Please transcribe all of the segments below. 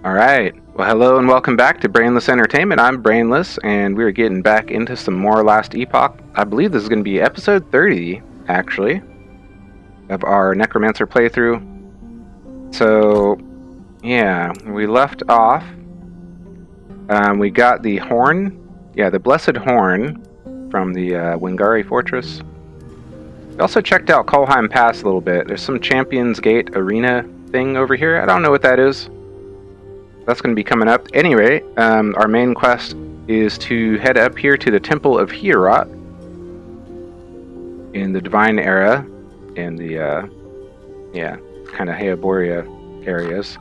Alright, well hello and welcome back to Brainless Entertainment. I'm Brainless, and we're getting back into some more Last Epoch. I believe this is going to be episode 30, actually, of our Necromancer playthrough. So, yeah, we left off. We got the horn, the Blessed Horn from the Wingari Fortress. We also checked out Kolheim Pass a little bit. There's some Champions Gate Arena thing over here. I don't know what that is. That's going to be coming up. Anyway, our main quest is to head up here to the Temple of Hierot in the Divine Era, in the, kind of Heoboria areas.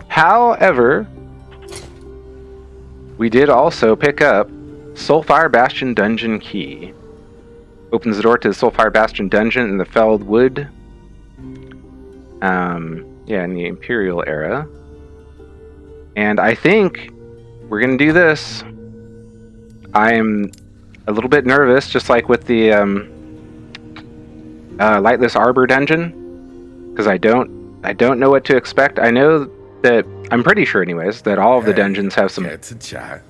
However, we did also pick up Soulfire Bastion Dungeon Key. Opens the door to the Soulfire Bastion Dungeon in the Felled Wood. In the Imperial Era. And I think we're going to do this. I am a little bit nervous, just like with the Lightless Arbor dungeon, because I don't know what to expect. I know that, I'm pretty sure anyways, that all of the dungeons have some... Get to chat.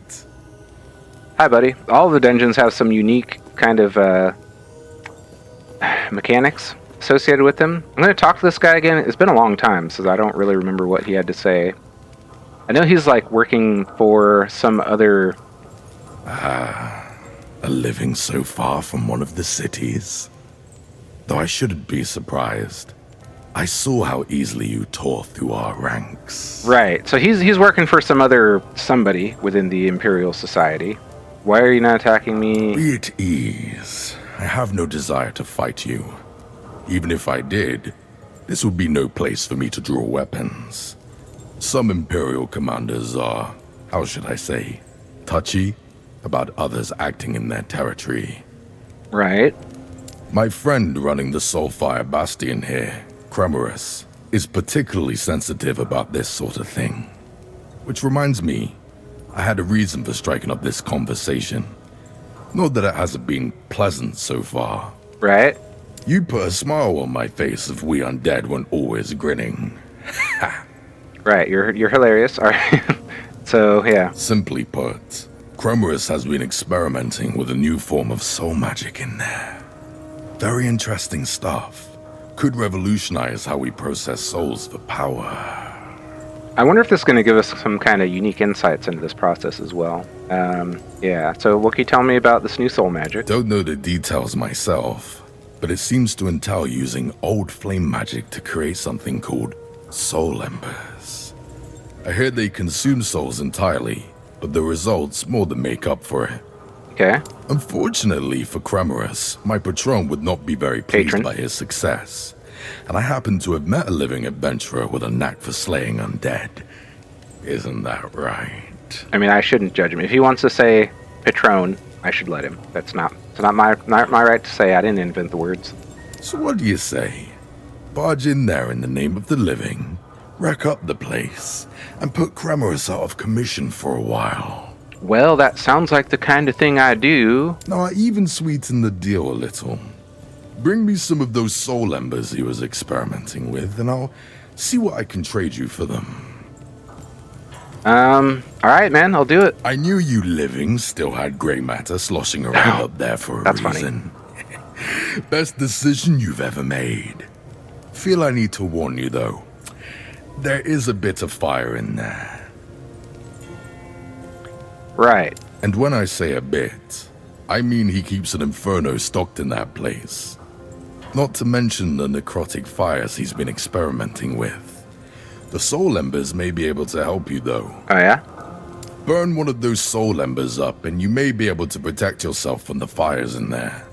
Hi, buddy. All of the dungeons have some unique kind of mechanics associated with them. I'm going to talk to this guy again. It's been a long time, so I don't really remember what he had to say. I know he's like working for some other... A living so far from one of the cities. Though I shouldn't be surprised. I saw how easily you tore through our ranks. Right, so he's working for some other somebody within the Imperial Society. Why are you not attacking me? Be at ease. I have no desire to fight you. Even if I did, this would be no place for me to draw weapons. Some Imperial commanders are, how should I say, touchy about others acting in their territory. Right. My friend running the Soulfire Bastion here, Cremorus, is particularly sensitive about this sort of thing. Which reminds me, I had a reason for striking up this conversation. Not that it hasn't been pleasant so far. Right. You put a smile on my face if we undead weren't always grinning. Ha! Right, you're hilarious. All right. So, yeah. Simply put, Cremorus has been experimenting with a new form of soul magic in there. Very interesting stuff. Could revolutionize how we process souls for power. I wonder if this is going to give us some kind of unique insights into this process as well. So what can you tell me about this new soul magic? Don't know the details myself, but it seems to entail using old flame magic to create something called soul embers. I heard they consume souls entirely, but the results more than make up for it. Okay. Unfortunately for Cremorus, my patron would not be very pleased by his success, and I happen to have met a living adventurer with a knack for slaying undead. Isn't that right? I mean, I shouldn't judge him. If he wants to say patron, I should let him. It's not my right to say. I didn't invent the words. So what do you say? Barge in there in the name of the living, wreck up the place, and put Cremorus out of commission for a while. Well, that sounds like the kind of thing I do. No, I even sweeten the deal a little. Bring me some of those soul embers he was experimenting with, and I'll see what I can trade you for them. Alright, man, I'll do it. I knew you living still had grey matter sloshing around up there for a reason. Funny. Best decision you've ever made. Feel I need to warn you, though. There is a bit of fire in there. Right. And when I say a bit, I mean he keeps an inferno stocked in that place. Not to mention the necrotic fires he's been experimenting with. The soul embers may be able to help you, though. Oh, yeah? Burn one of those soul embers up, and you may be able to protect yourself from the fires in there.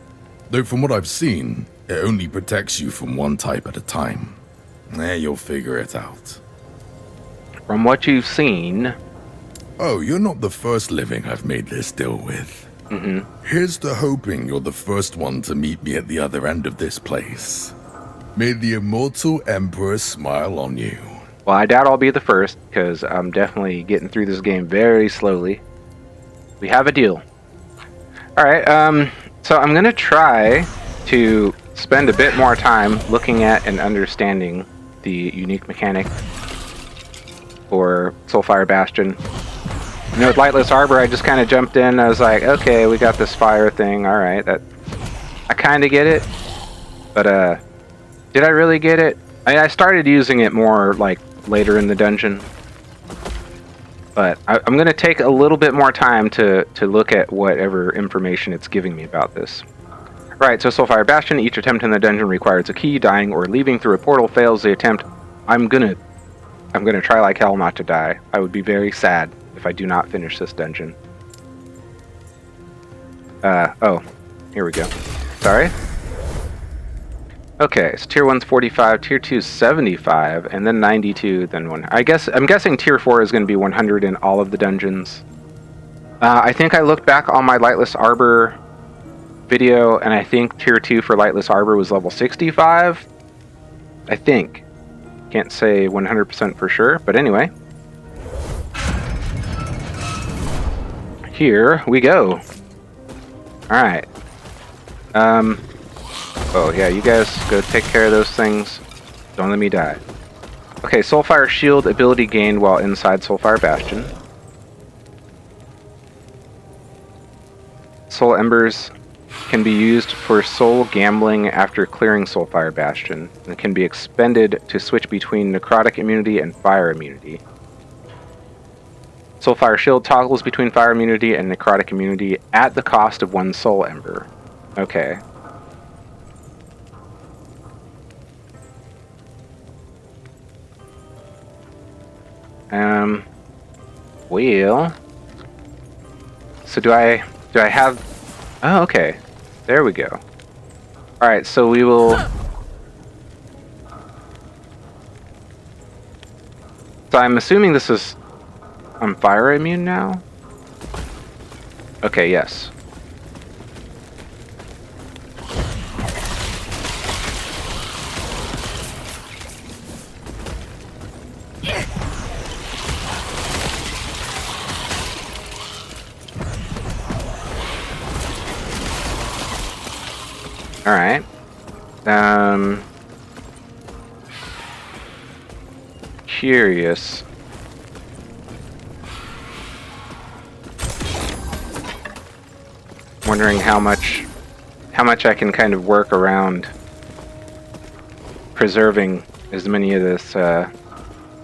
Though from what I've seen, it only protects you from one type at a time. You'll figure it out. From what you've seen... Oh, you're not the first living I've made this deal with. Here's to hoping you're the first one to meet me at the other end of this place. May the immortal Emperor smile on you. Well, I doubt I'll be the first, because I'm definitely getting through this game very slowly. We have a deal. Alright, so I'm going to try to spend a bit more time looking at and understanding the unique mechanic for Soulfire Bastion. You know, with Lightless Arbor, I just kind of jumped in. I was like, okay, we got this fire thing. All right, I kind of get it. But did I really get it? I started using it more like later in the dungeon. But I'm going to take a little bit more time to look at whatever information it's giving me about this. Right, so Soulfire Bastion, each attempt in the dungeon requires a key. Dying or leaving through a portal fails the attempt. I'm gonna try like hell not to die. I would be very sad if I do not finish this dungeon. Oh, here we go. Sorry. Okay, so tier 1's 45, tier 2's 75, and then 92, then 1. I'm guessing tier 4 is going to be 100 in all of the dungeons. I think I looked back on my Lightless Arbor video, and I think tier 2 for Lightless Arbor was level 65. I think. Can't say 100% for sure, but anyway. Here we go. Alright. Oh yeah, you guys go take care of those things. Don't let me die. Okay, Soulfire Shield ability gained while inside Soulfire Bastion. Soul Embers can be used for soul gambling after clearing Soulfire Bastion, and can be expended to switch between necrotic immunity and fire immunity. Soulfire Shield toggles between fire immunity and necrotic immunity at the cost of 1 soul ember. Okay. Well, so do I have, oh, okay, there we go. Alright, so we will, so I'm assuming this is, I'm fire immune now? Okay, yes. Alright. Curious. Wondering how much I can kind of work around preserving as many of this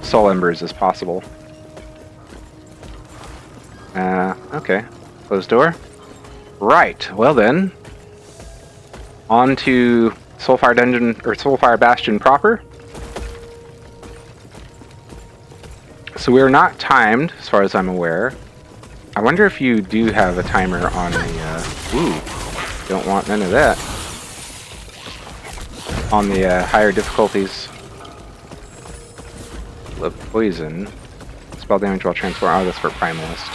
soul embers as possible. Okay. Closed door. Right, well then. On to Soulfire Dungeon, or Soulfire Bastion proper. So we're not timed, as far as I'm aware. I wonder if you do have a timer on the, ooh, don't want none of that. On the higher difficulties. The poison. Spell damage while transform. Oh, that's for Primalist.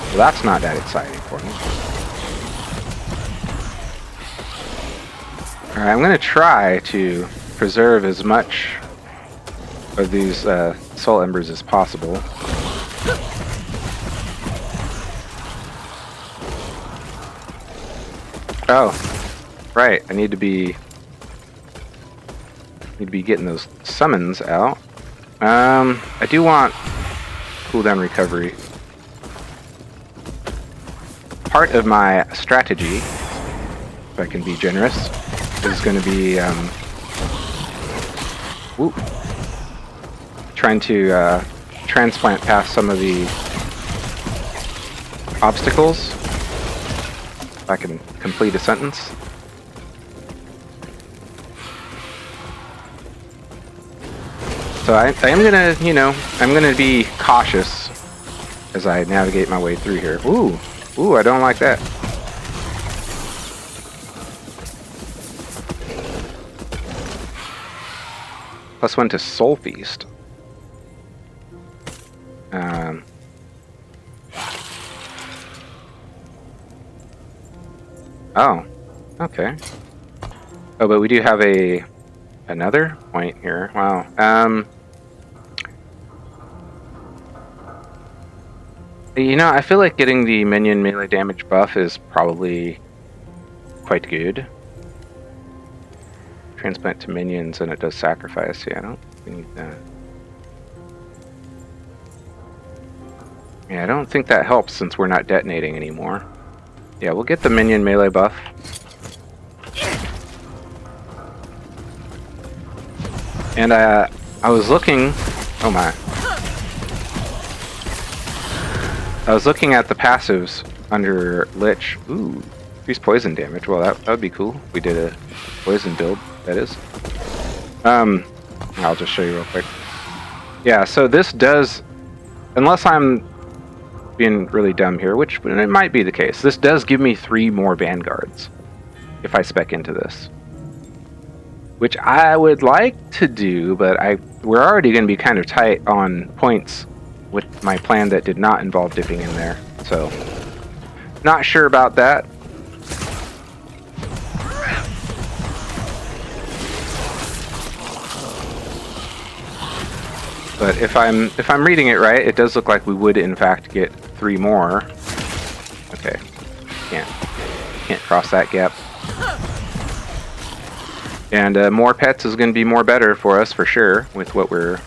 Well, that's not that exciting for me. Alright, I'm going to try to preserve as much of these soul embers as possible. Oh, right, I need to be getting those summons out. I do want cooldown recovery. Part of my strategy, if I can be generous, is going to be trying to transplant past some of the obstacles. If I can complete a sentence. So I am gonna, you know, I'm gonna be cautious as I navigate my way through here. Ooh, I don't like that. +1 to Soul Feast. Oh, okay. Oh, but we do have another point here. Wow. You know, I feel like getting the minion melee damage buff is probably quite good. Transplant to minions, and it does sacrifice. Yeah, I don't think we need that. Yeah, I don't think that helps since we're not detonating anymore. Yeah, we'll get the minion melee buff. And I was looking... Oh my. I was looking at the passives under Lich. Ooh, increased poison damage. Well, that would be cool if we did a poison build, that is. I'll just show you real quick. Yeah, so this does... Unless I'm being really dumb here, which it might be the case, this does give me 3 more Vanguards if I spec into this. Which I would like to do, but we're already going to be kind of tight on points with my plan that did not involve dipping in there. So, not sure about that. But if I'm reading it right, it does look like we would in fact get 3 more. Okay, can't cross that gap. And more pets is going to be more better for us for sure with what we're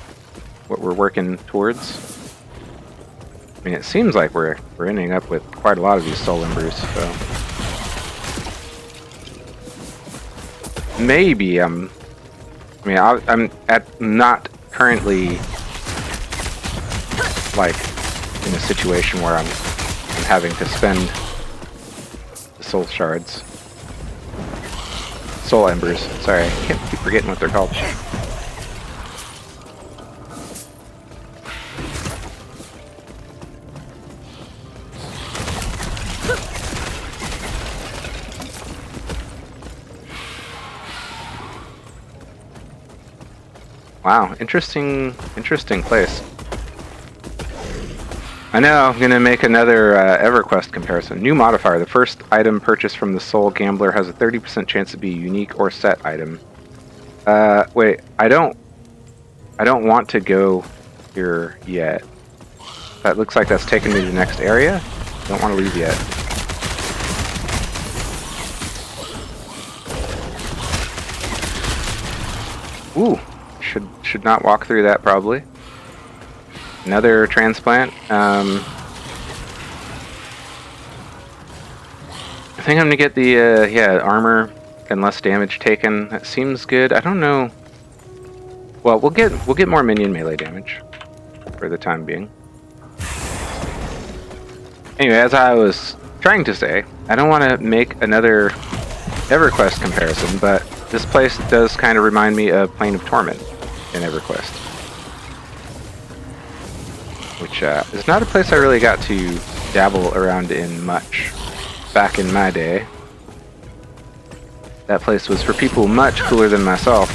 working towards. I mean, it seems like we're ending up with quite a lot of these soul embers. So maybe I'm not currently like in a situation where I'm having to spend the soul shards. Soul embers. Sorry, I keep forgetting what they're called. Wow, interesting place. I know I'm going to make another EverQuest comparison. New modifier. The first item purchased from the Soul Gambler has a 30% chance to be a unique or set item. Wait, I don't want to go here yet. That looks like that's taking me to the next area. Don't want to leave yet. Ooh, should not walk through that probably. Another transplant. I think I'm gonna get the armor and less damage taken. That seems good. I don't know. Well, we'll get more minion melee damage for the time being. Anyway, as I was trying to say, I don't want to make another EverQuest comparison, but this place does kind of remind me of Plane of Torment in EverQuest. Which is not a place I really got to dabble around in much back in my day. That place was for people much cooler than myself.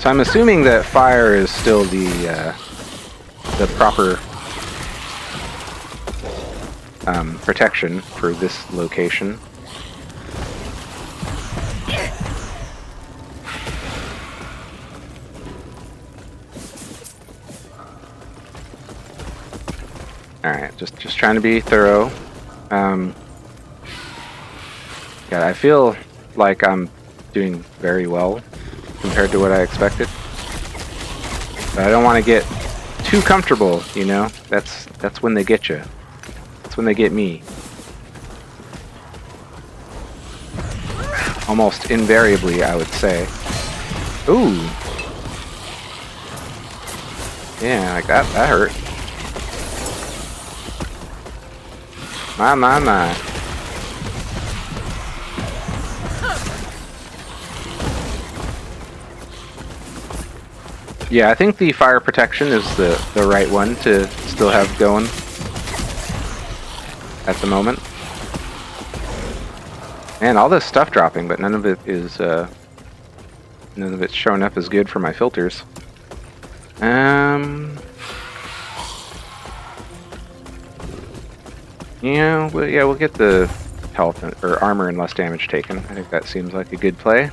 So I'm assuming that fire is still the proper protection for this location. Alright, just trying to be thorough. Yeah, I feel like I'm doing very well compared to what I expected. But I don't want to get too comfortable, you know? That's when they get you. That's when they get me. Almost invariably, I would say. Ooh! Yeah, like that hurt. My. Yeah, I think the fire protection is the right one to still have going at the moment. Man, all this stuff dropping, but none of it is none of it's showing up as good for my filters. Yeah, we'll get the health or armor and less damage taken. I think that seems like a good play.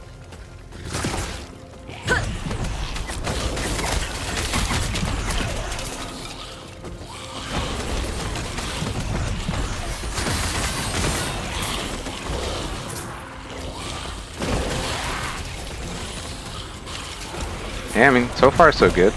Yeah, I mean, so far so good.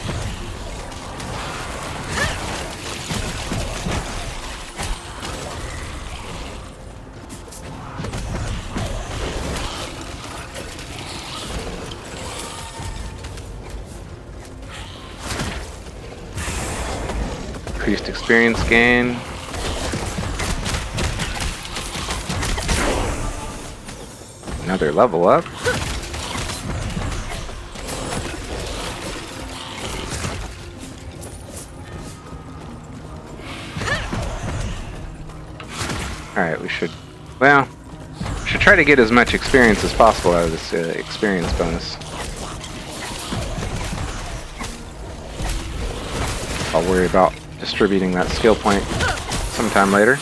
Increased experience gain. Another level up. Alright, we should try to get as much experience as possible out of this experience bonus. I'll worry about distributing that skill point sometime later.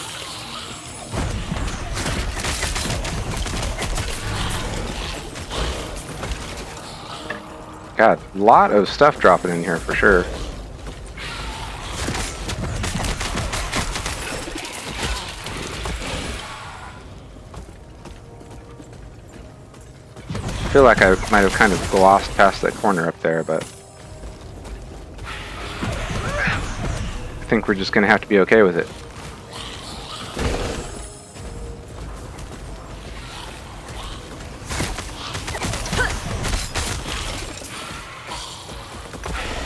God, a lot of stuff dropping in here for sure. I feel like I might have kind of glossed past that corner up there, but I think we're just going to have to be okay with it.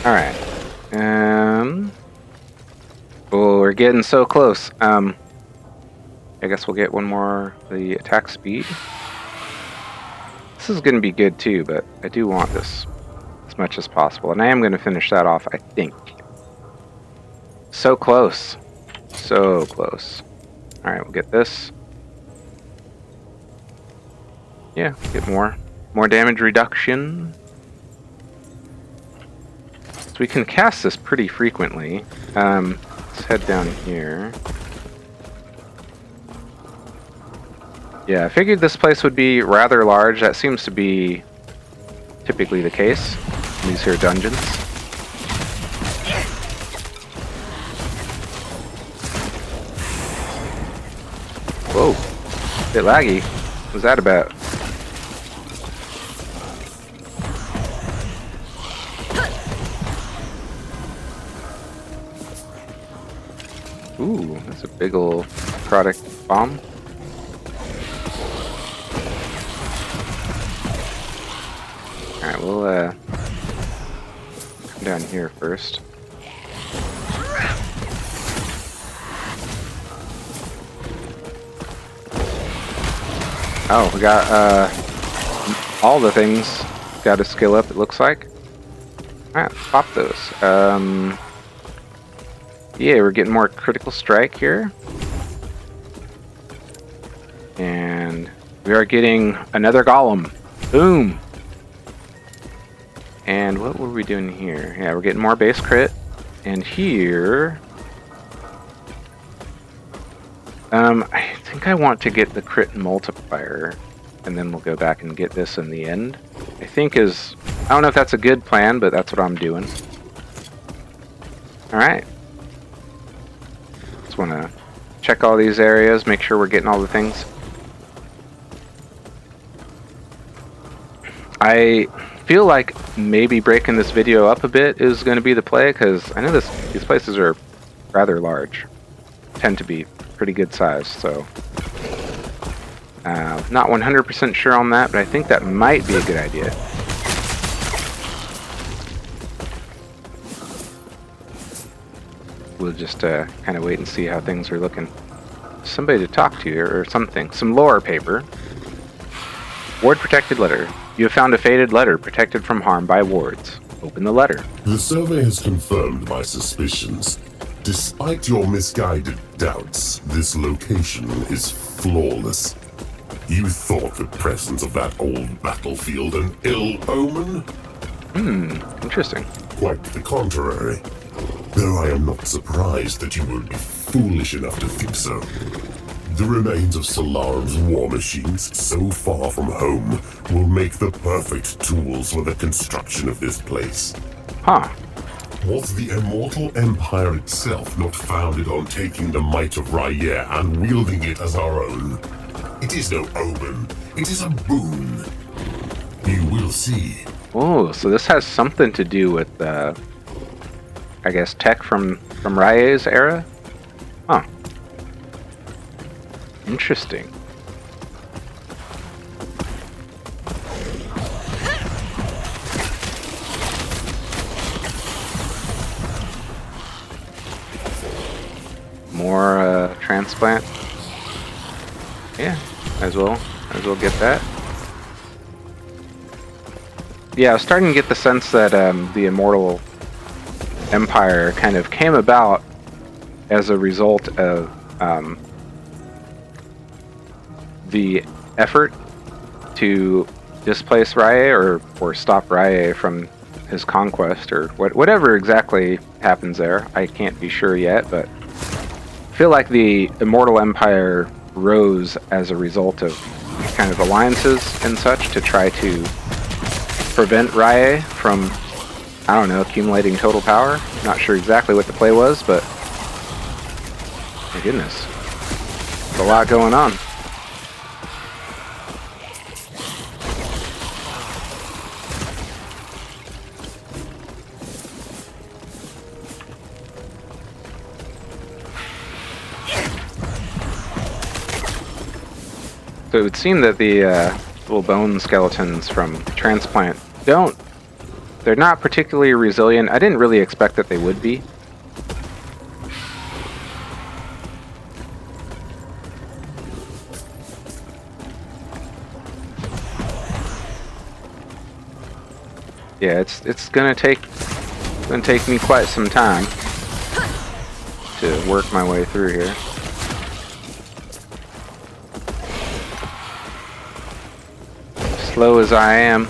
Alright. Oh, we're getting so close. I guess we'll get one more, the attack speed. This is going to be good too, but I do want this as much as possible. And I am going to finish that off, I think. So close. So close. Alright, we'll get this. Yeah, get more damage reduction. So we can cast this pretty frequently. Let's head down here. Yeah, I figured this place would be rather large. That seems to be typically the case in these here dungeons. Whoa, bit laggy. What was that about? Ooh, that's a big ol' product bomb. Alright, we'll come down here first. Oh, we got all the things got to skill up, it looks like. Alright, pop those. Yeah, we're getting more critical strike here. And we are getting another golem. Boom! And what were we doing here? Yeah, we're getting more base crit. And here... I think I want to get the crit multiplier. And then we'll go back and get this in the end. I think is... I don't know if that's a good plan, but that's what I'm doing. Alright. Just want to check all these areas, make sure we're getting all the things. I feel like maybe breaking this video up a bit is going to be the play, because I know these places are rather large. Tend to be pretty good size, so... not 100% sure on that, but I think that might be a good idea. We'll just kind of wait and see how things are looking. Somebody to talk to or something. Some lore paper. Ward protected letter. You have found a faded letter protected from harm by wards. Open the letter. The survey has confirmed my suspicions. Despite your misguided doubts, this location is flawless. You thought the presence of that old battlefield an ill omen? Interesting. Quite the contrary. Though I am not surprised that you would be foolish enough to think so. The remains of Solarum's war machines, so far from home, will make the perfect tools for the construction of this place. Huh. Was the immortal empire itself not founded on taking the might of R'yeh and wielding it as our own? It is no omen, it is a boon. You will see. Oh, so this has something to do with, I guess, tech from Rye's era? Huh. Interesting. More transplant. Yeah, as well get that. Yeah, I was starting to get the sense that the Immortal Empire kind of came about as a result of the effort to displace Rye or stop Rye from his conquest, or whatever exactly happens there. I can't be sure yet, but I feel like the Immortal Empire rose as a result of kind of alliances and such to try to prevent Rye from, I don't know, accumulating total power. Not sure exactly what the play was, but my goodness, there's a lot going on. So it would seem that the little bone skeletons from Transplant they're not particularly resilient. I didn't really expect that they would be. Yeah, it's gonna take me quite some time to work my way through here. Slow as I am.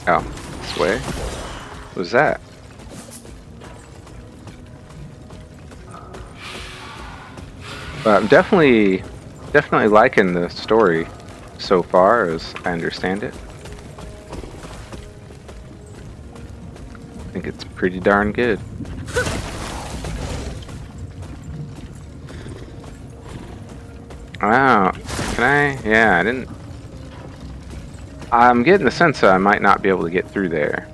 Oh, this way? What was that? But I'm definitely liking the story so far, as I understand it. I think it's pretty darn good. Wow, can I? Yeah, I didn't. I'm getting the sense that I might not be able to get through there.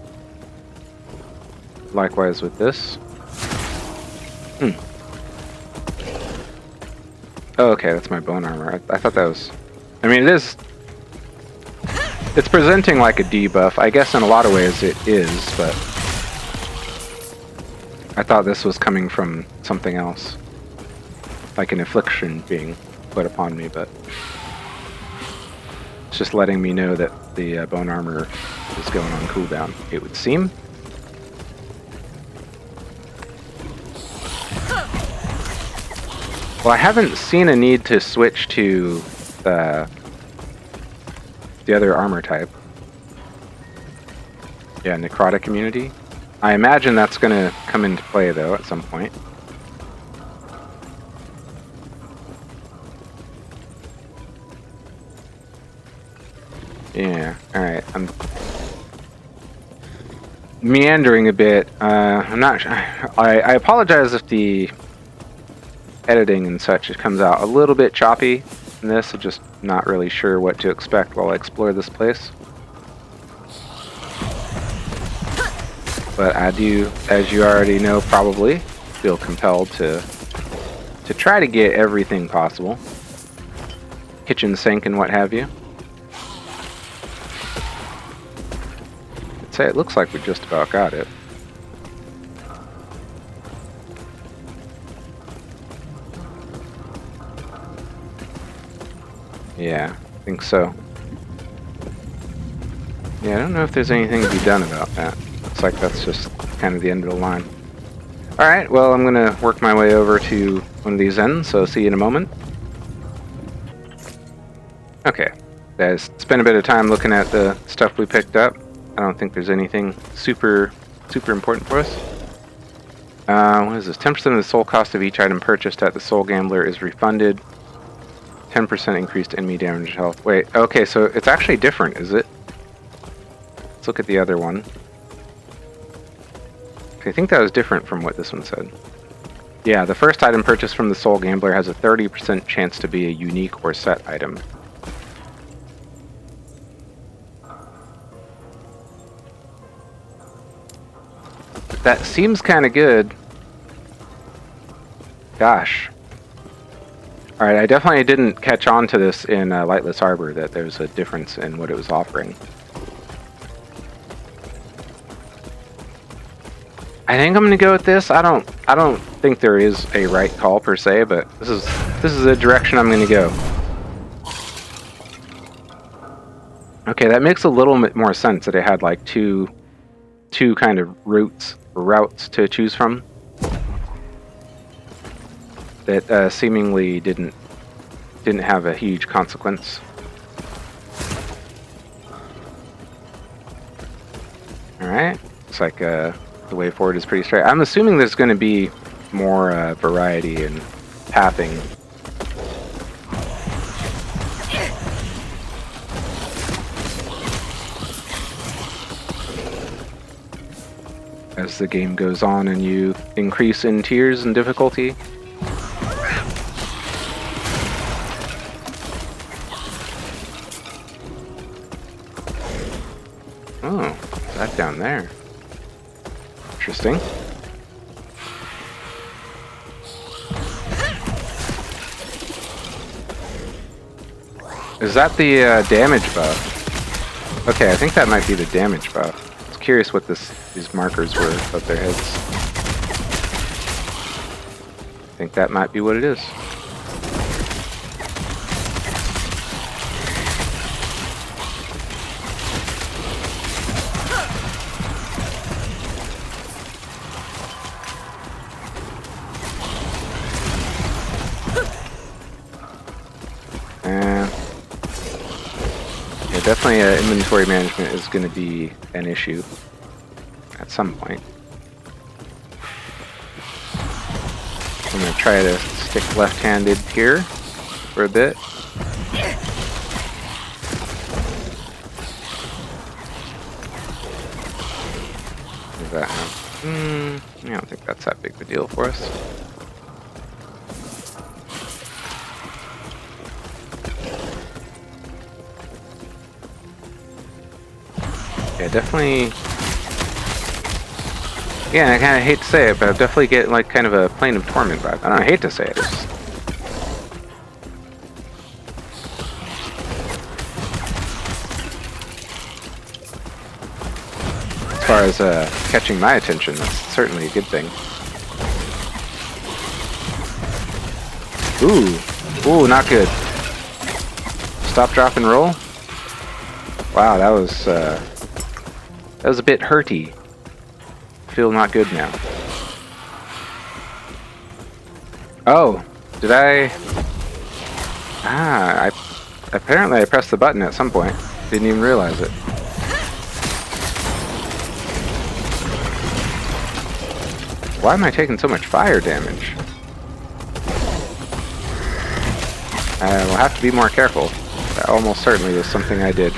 Likewise with this. Oh, okay, that's my bone armor. I thought that was... I mean, it's presenting like a debuff. I guess in a lot of ways it is, but I thought this was coming from something else. Like an affliction being put upon me, but it's just letting me know that the bone armor is going on cooldown, it would seem. Well, I haven't seen a need to switch to the other armor type. Yeah, necrotic immunity. I imagine that's going to come into play though at some point. Yeah, alright, I'm meandering a bit. I'm not sure. I apologize if the editing and such, it comes out a little bit choppy in this. I'm just not really sure what to expect while I explore this place. But I do, as you already know probably, feel compelled to try to get everything possible. Kitchen sink and what have you. I'd say it looks like we just about got it. Yeah, I think so. Yeah, I don't know if there's anything to be done about that. Looks like that's just kind of the end of the line. Alright, well, I'm going to work my way over to one of these ends, so see you in a moment. Okay, guys, spent a bit of time looking at the stuff we picked up. I don't think there's anything super important for us. What is this? 10% of the soul cost of each item purchased at the Soul Gambler is refunded. 10% increased enemy damage health. Wait, okay, so it's actually different, is it? Let's look at the other one. I think that was different from what this one said. Yeah, the first item purchased from the Soul Gambler has a 30% chance to be a unique or set item. That seems kind of good. Gosh. Alright, I definitely didn't catch on to this in Lightless Harbor, that there's a difference in what it was offering. I think I'm gonna go with this. I don't think there is a right call per se, but this is the direction I'm gonna go. Okay, that makes a little bit more sense that it had like two kind of routes to choose from. That seemingly didn't have a huge consequence. Alright, looks like the way forward is pretty straight. I'm assuming there's going to be more variety in pathing. As the game goes on and you increase in tiers and difficulty. Oh, that down there. Interesting. Is that the damage buff? Okay, I think that might be the damage buff. I was curious what these markers were above their heads. I think that might be what it is. Definitely inventory management is going to be an issue at some point. I'm going to try to stick left-handed here for a bit. Does that have? I don't think that's that big of a deal for us. Yeah, definitely. Yeah, I kind of hate to say it, but I definitely get like kind of a Plane of Torment vibe. I don't know, I hate to say it. It's just... As far as catching my attention, that's certainly a good thing. Ooh, not good. Stop, drop, and roll. Wow, that was a bit hurty. Feel not good now. Oh, did I? Apparently I pressed the button at some point. Didn't even realize it. Why am I taking so much fire damage? I will have to be more careful. That almost certainly was something I did.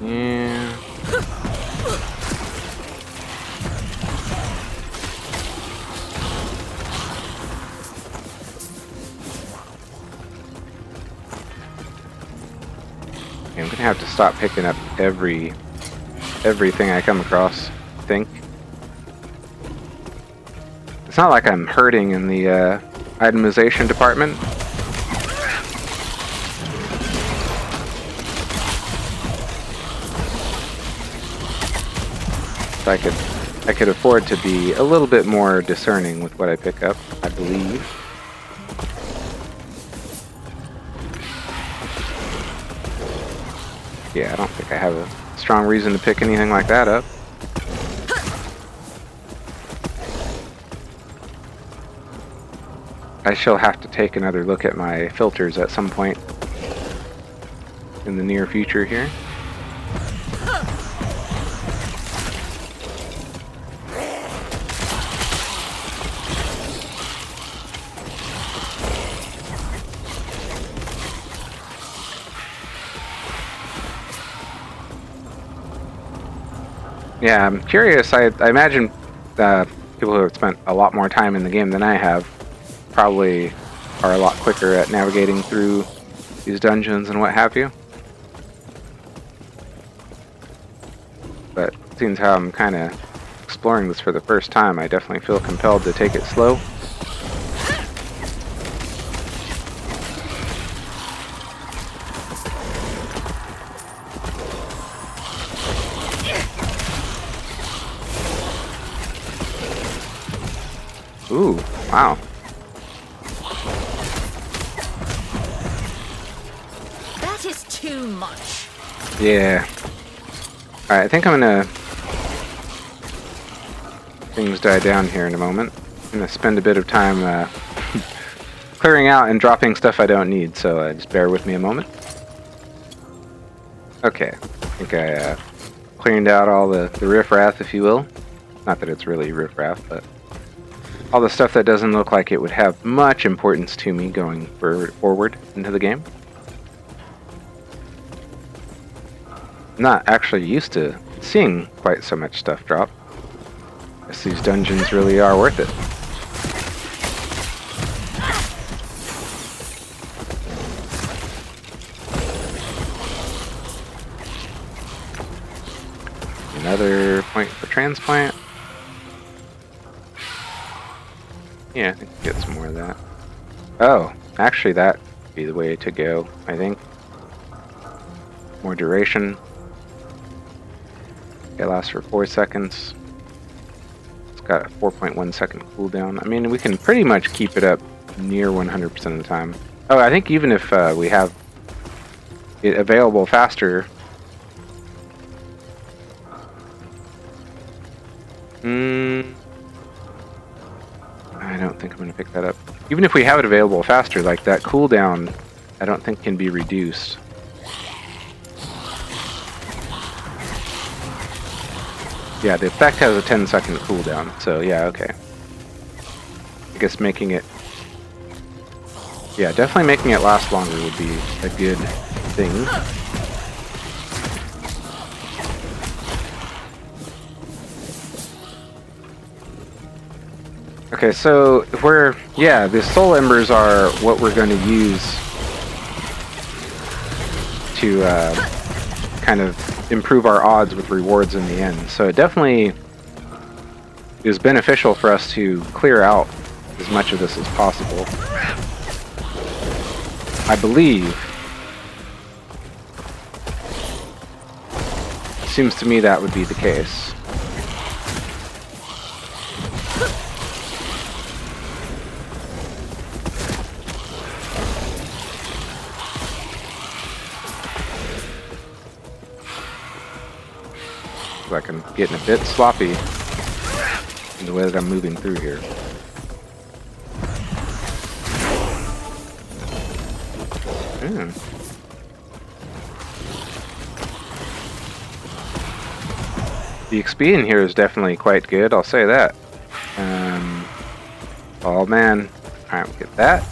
Yeah. I'm gonna have to stop picking up everything I come across, I think. It's not like I'm hurting in the itemization department. So I could afford to be a little bit more discerning with what I pick up, I believe. Yeah, I don't think I have a strong reason to pick anything like that up. I shall have to take another look at my filters at some point in the near future here. Yeah, I'm curious. I imagine people who have spent a lot more time in the game than I have probably are a lot quicker at navigating through these dungeons and what have you. But seeing how I'm kind of exploring this for the first time, I definitely feel compelled to take it slow. Ooh, wow. That is too much. Yeah. Alright, I think I'm gonna... things die down here in a moment. I'm gonna spend a bit of time clearing out and dropping stuff I don't need, so just bear with me a moment. Okay, I think I cleaned out all the riffraff, if you will. Not that it's really riffraff, but all the stuff that doesn't look like it would have much importance to me going forward into the game. I'm not actually used to seeing quite so much stuff drop. Guess these dungeons really are worth it. Another point for transplant. Yeah, I think we get some more of that. Oh, actually that would be the way to go, I think. More duration. It lasts for 4 seconds. It's got a 4.1 second cooldown. I mean, we can pretty much keep it up near 100% of the time. Oh, I think even if we have it available faster... I don't think I'm going to pick that up. Even if we have it available faster, like that cooldown, I don't think can be reduced. Yeah, the effect has a 10-second cooldown, so yeah, okay. I guess making it... yeah, definitely making it last longer would be a good thing. Okay, so if we're... yeah, the soul embers are what we're going to use to kind of improve our odds with rewards in the end. So it definitely is beneficial for us to clear out as much of this as possible. I believe. Seems to me that would be the case. Like I'm getting a bit sloppy in the way that I'm moving through here. The XP in here is definitely quite good, I'll say that. Oh man. Alright, we'll get that.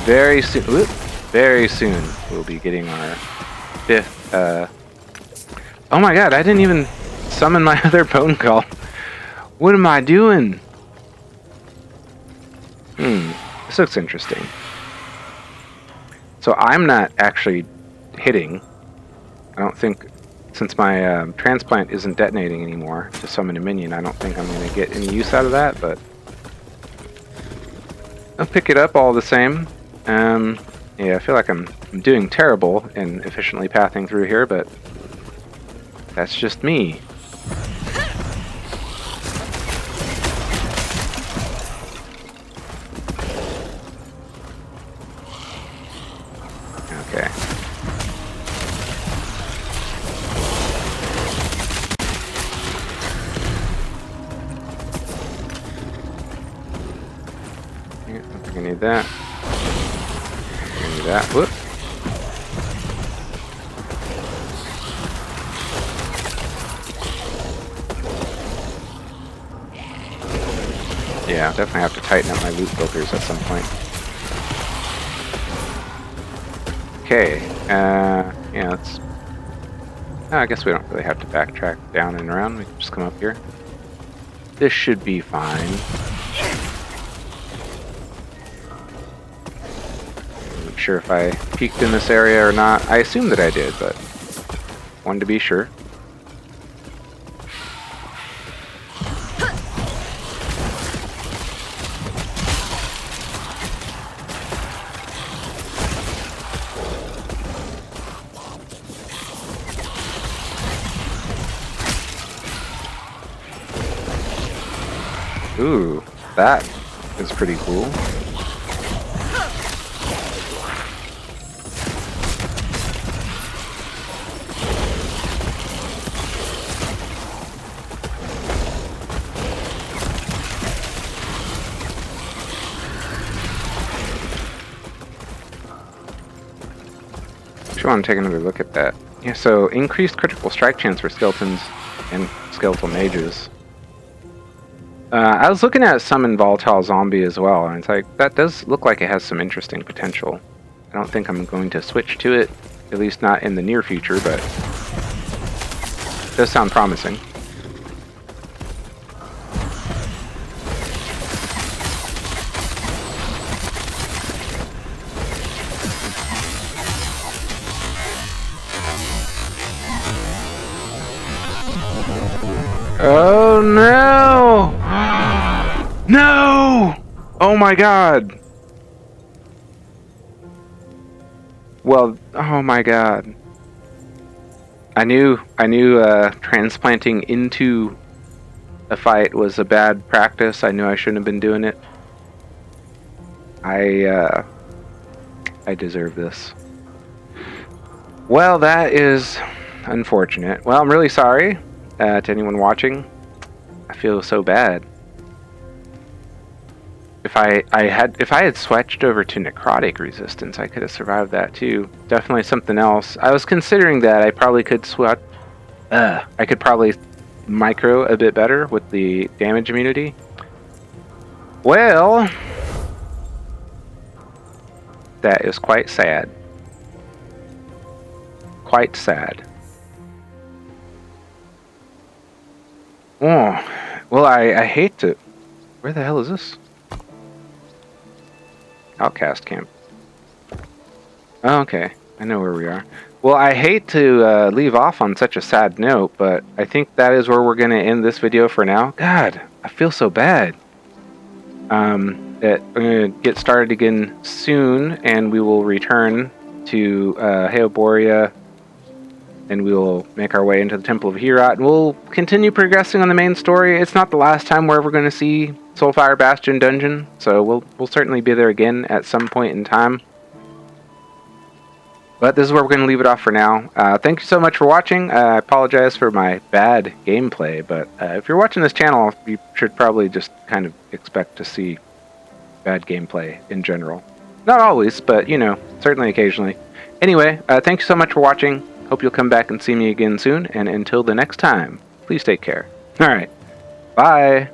Very soon we'll be getting our 5th oh my god, I didn't even summon my other bone call. What am I doing? This looks interesting. So I'm not actually hitting. I don't think, since my transplant isn't detonating anymore to summon a minion, I don't think I'm going to get any use out of that, but I'll pick it up all the same. Yeah, I feel like I'm doing terrible in efficiently pathing through here, but that's just me. Okay. Yeah, I think I need that. I need that. Whoop. Yeah, definitely have to tighten up my loot filters at some point. Okay, yeah, let's I guess we don't really have to backtrack down and around. We can just come up here. This should be fine. I'm not sure if I peeked in this area or not. I assume that I did, but wanted to be sure. Ooh, that is pretty cool. I want to take another look at that. Yeah, so increased critical strike chance for skeletons and skeletal mages. I was looking at Summon Volatile Zombie as well, and it's like, that does look like it has some interesting potential. I don't think I'm going to switch to it, at least not in the near future, but it does sound promising. Oh no! No! Oh my god! Well, oh my god. I knew transplanting into a fight was a bad practice. I knew I shouldn't have been doing it. I deserve this. Well, that is unfortunate. Well, I'm really sorry to anyone watching. I feel so bad. If I had switched over to necrotic resistance, I could have survived that too. Definitely something else. I was considering that I probably could I could probably micro a bit better with the damage immunity. Well, that is quite sad. Quite sad. Oh, well, I hate to... Where the hell is this? Outcast camp. Oh, okay, I know where we are. Well, I hate to leave off on such a sad note, but I think that is where we're going to end this video for now. God, I feel so bad. I'm going to get started again soon, and we will return to Heoboria, and we will make our way into the Temple of Heorot, and we'll continue progressing on the main story. It's not the last time we're ever going to see Soulfire Bastion Dungeon, so we'll certainly be there again at some point in time. But this is where we're going to leave it off for now. Thank you so much for watching. I apologize for my bad gameplay, but if you're watching this channel, you should probably just kind of expect to see bad gameplay in general. Not always, but, you know, certainly occasionally. Anyway, thank you so much for watching. Hope you'll come back and see me again soon, and until the next time, please take care. Alright, bye!